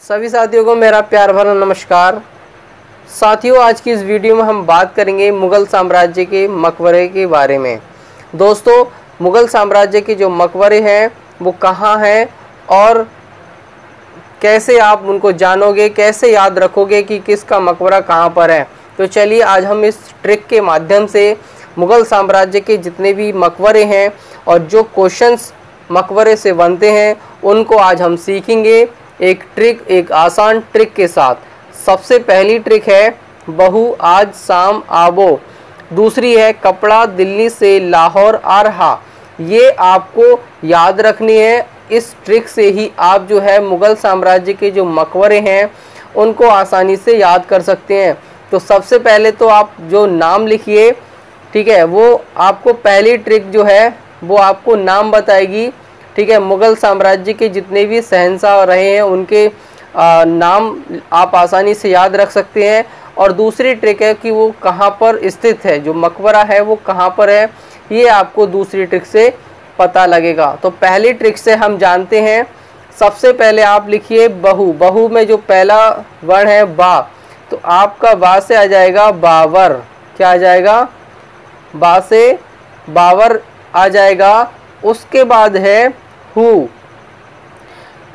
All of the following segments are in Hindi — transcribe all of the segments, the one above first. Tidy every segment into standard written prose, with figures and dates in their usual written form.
सभी साथियों को मेरा प्यार भरा नमस्कार। साथियों, आज की इस वीडियो में हम बात करेंगे मुग़ल साम्राज्य के मकबरे के बारे में। दोस्तों, मुग़ल साम्राज्य के जो मकबरे हैं वो कहाँ हैं और कैसे आप उनको जानोगे, कैसे याद रखोगे कि किसका मकबरा कहाँ पर है। तो चलिए आज हम इस ट्रिक के माध्यम से मुग़ल साम्राज्य के जितने भी मकबरे हैं और जो क्वेश्चंस मकबरे से बनते हैं उनको आज हम सीखेंगे एक ट्रिक, एक आसान ट्रिक के साथ। सबसे पहली ट्रिक है बहू आज शाम आबो। दूसरी है कपड़ा दिल्ली से लाहौर आ रहा। ये आपको याद रखनी है। इस ट्रिक से ही आप जो है मुग़ल साम्राज्य के जो मकबरे हैं उनको आसानी से याद कर सकते हैं। तो सबसे पहले तो आप जो नाम लिखिए, ठीक है, वो आपको पहली ट्रिक जो है वो आपको नाम बताएगी। ठीक है, मुग़ल साम्राज्य के जितने भी शहंशाह रहे हैं उनके नाम आप आसानी से याद रख सकते हैं। और दूसरी ट्रिक है कि वो कहाँ पर स्थित है, जो मकबरा है वो कहाँ पर है, ये आपको दूसरी ट्रिक से पता लगेगा। तो पहली ट्रिक से हम जानते हैं। सबसे पहले आप लिखिए बहू। बहू में जो पहला वर्ण है बा, तो आपका बा से आ जाएगा बावर। क्या आ जाएगा? बा से बावर आ जाएगा। उसके बाद है हु,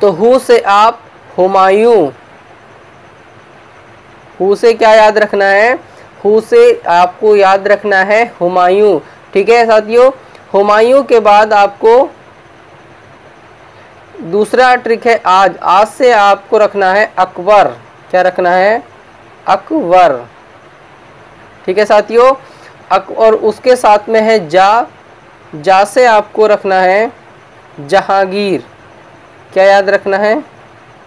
तो हु से आप हुमायूं। हु से क्या याद रखना है? हु से आपको याद रखना है हुमायूं। ठीक है साथियों, हुमायूं के बाद आपको दूसरा ट्रिक है आज। आज से आपको रखना है अकबर। क्या रखना है? अकबर। ठीक है साथियों, और उसके साथ में है जा। जा से आपको रखना है जहांगीर। क्या याद रखना है?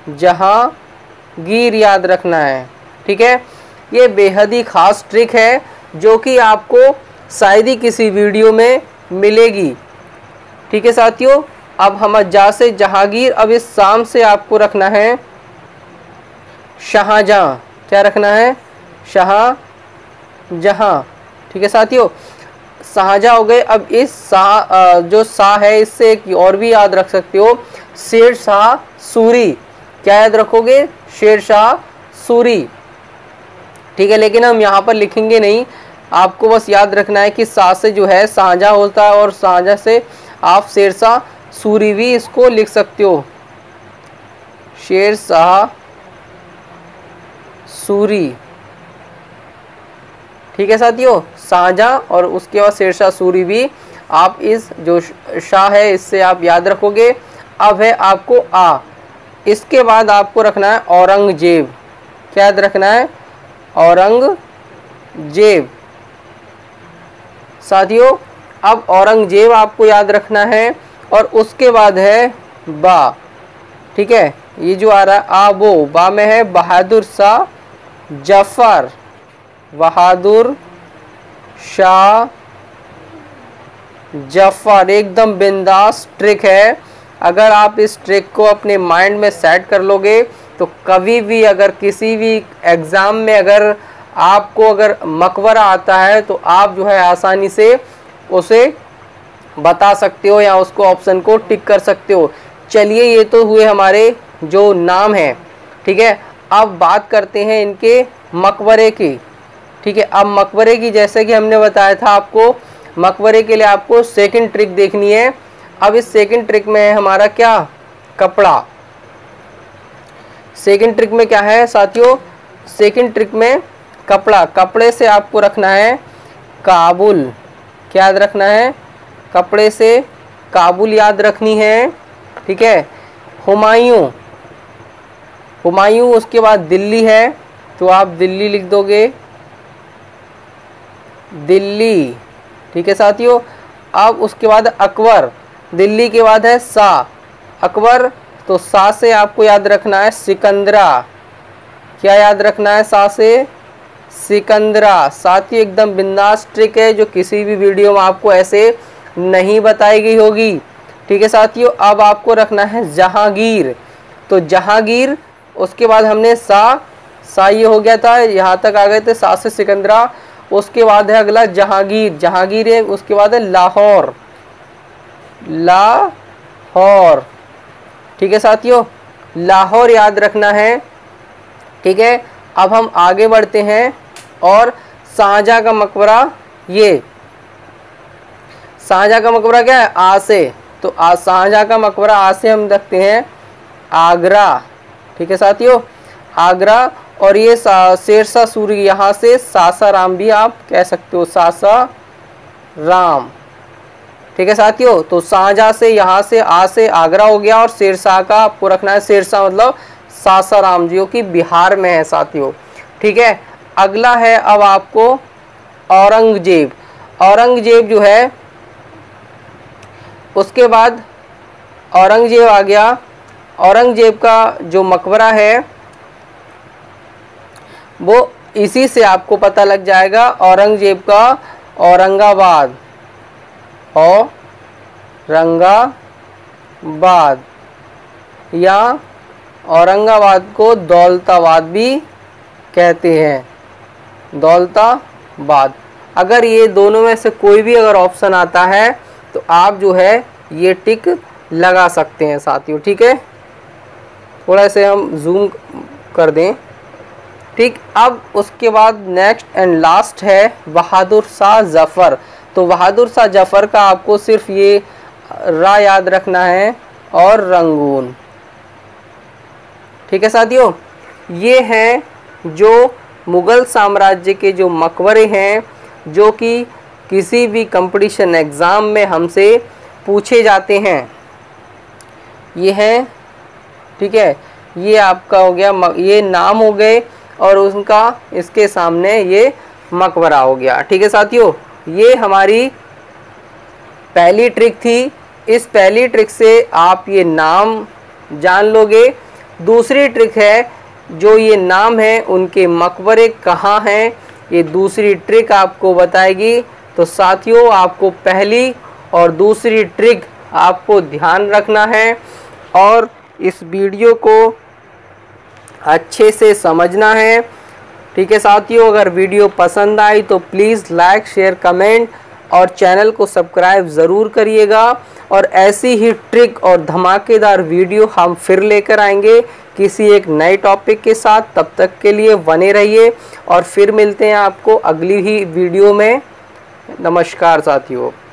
जहांगीर याद रखना है। ठीक है, ये बेहद ही खास ट्रिक है जो कि आपको शायद ही किसी वीडियो में मिलेगी। ठीक है साथियों, अब हम जा से जहांगीर। अब इस शाम से आपको रखना है शाहजहां। क्या रखना है? शाहजहां। ठीक है साथियों, शाहजहां हो गए। अब इस जो शाह है इससे एक और भी याद रख सकते हो, शेर शाह सूरी। क्या याद रखोगे? शेर शाह सूरी। ठीक है, लेकिन हम यहाँ पर लिखेंगे नहीं, आपको बस याद रखना है कि शाह से जो है शाहजहां होता है और शाहजहां से आप शेर शाह सूरी भी इसको लिख सकते हो। शेर शाह सूरी। ठीक है साथियों, शाहजहां और उसके बाद शेरशाह सूरी भी आप इस जो शाह है इससे आप याद रखोगे। अब है आपको आ। इसके बाद आपको रखना है औरंगजेब। क्या याद रखना है? औरंगजेब। साथियों, अब औरंगजेब आपको याद रखना है और उसके बाद है बा। ठीक है, ये जो आ रहा है आ बो, बा में है बहादुर शाह जफर। बहादुर शाह जफर। एकदम बिंदास ट्रिक है। अगर आप इस ट्रिक को अपने माइंड में सेट कर लोगे तो कभी भी अगर किसी भी एग्ज़ाम में अगर आपको मकबरा आता है तो आप जो है आसानी से उसे बता सकते हो या उसको ऑप्शन को टिक कर सकते हो। चलिए, ये तो हुए हमारे जो नाम हैं। ठीक है, अब बात करते हैं इनके मकबरे की। ठीक है, अब मकबरे की जैसे कि हमने बताया था आपको, मकबरे के लिए आपको सेकंड ट्रिक देखनी है। अब इस सेकंड ट्रिक में है हमारा क्या? कपड़ा। सेकंड ट्रिक में क्या है साथियों? सेकंड ट्रिक में कपड़ा। कपड़े से आपको रखना है काबुल। क्या याद रखना है? कपड़े से काबुल याद रखनी है। ठीक है, हुमायूं। हुमायूं, उसके बाद दिल्ली है तो आप दिल्ली लिख दोगे, दिल्ली। ठीक है साथियों, अब उसके बाद अकबर। दिल्ली के बाद है शाह अकबर, तो शाह से आपको याद रखना है सिकंदरा। क्या याद रखना है? शाह से सिकंदरा। साथियों, एकदम बिंदास ट्रिक है जो किसी भी वीडियो में आपको ऐसे नहीं बताई गई होगी। ठीक है साथियों, अब आपको रखना है जहांगीर। तो जहांगीर, उसके बाद हमने शाह ये हो गया था, यहाँ तक आ गए थे शाह से सिकंदरा। उसके बाद है अगला जहांगीर। जहांगीर है, उसके बाद है लाहौर। लाहौर। ठीक है साथियों, लाहौर याद रखना है। ठीक है, अब हम आगे बढ़ते हैं और शाहजहां का मकबरा, ये शाहजहां का मकबरा क्या है, आ से, तो शाहजहां का मकबरा आ से हम रखते हैं आगरा। ठीक है साथियों, आगरा। और ये शेरशाह सूरी, यहाँ से सासाराम भी आप कह सकते हो, सासाराम। ठीक है साथियों, तो शाहजहां से यहाँ से आ से आगरा हो गया, और शेरशाह का आपको रखना है, शेरशाह मतलब सासाराम, जो कि बिहार में है साथियों। ठीक है, अगला है अब आपको औरंगजेब। औरंगजेब जो है, उसके बाद औरंगजेब आ गया। औरंगजेब का जो मकबरा है वो इसी से आपको पता लग जाएगा, औरंगजेब का औरंगाबाद, औरंगाबाद, या औरंगाबाद को दौलताबाद भी कहते हैं, दौलताबाद। अगर ये दोनों में से कोई भी अगर ऑप्शन आता है तो आप जो है ये टिक लगा सकते हैं साथियों। ठीक है, थोड़ा से हम जूम कर दें। ठीक, अब उसके बाद नेक्स्ट एंड लास्ट है बहादुर शाह जफ़र। तो बहादुर शाह जफ़र का आपको सिर्फ ये रा याद रखना है और रंगून। ठीक है साथियों, ये हैं जो मुग़ल साम्राज्य के जो मकबरे हैं, जो कि किसी भी कंपटीशन एग्ज़ाम में हमसे पूछे जाते हैं। ये हैं, ठीक है, ये आपका हो गया, ये नाम हो गए और उनका इसके सामने ये मकबरा हो गया। ठीक है साथियों, ये हमारी पहली ट्रिक थी। इस पहली ट्रिक से आप ये नाम जान लोगे। दूसरी ट्रिक है, जो ये नाम है उनके मकबरे कहाँ हैं, ये दूसरी ट्रिक आपको बताएगी। तो साथियों, आपको पहली और दूसरी ट्रिक आपको ध्यान रखना है और इस वीडियो को अच्छे से समझना है। ठीक है साथियों, अगर वीडियो पसंद आई तो प्लीज़ लाइक, शेयर, कमेंट और चैनल को सब्सक्राइब ज़रूर करिएगा। और ऐसी ही ट्रिक और धमाकेदार वीडियो हम फिर लेकर आएंगे किसी एक नए टॉपिक के साथ। तब तक के लिए बने रहिए और फिर मिलते हैं आपको अगली ही वीडियो में। नमस्कार साथियों।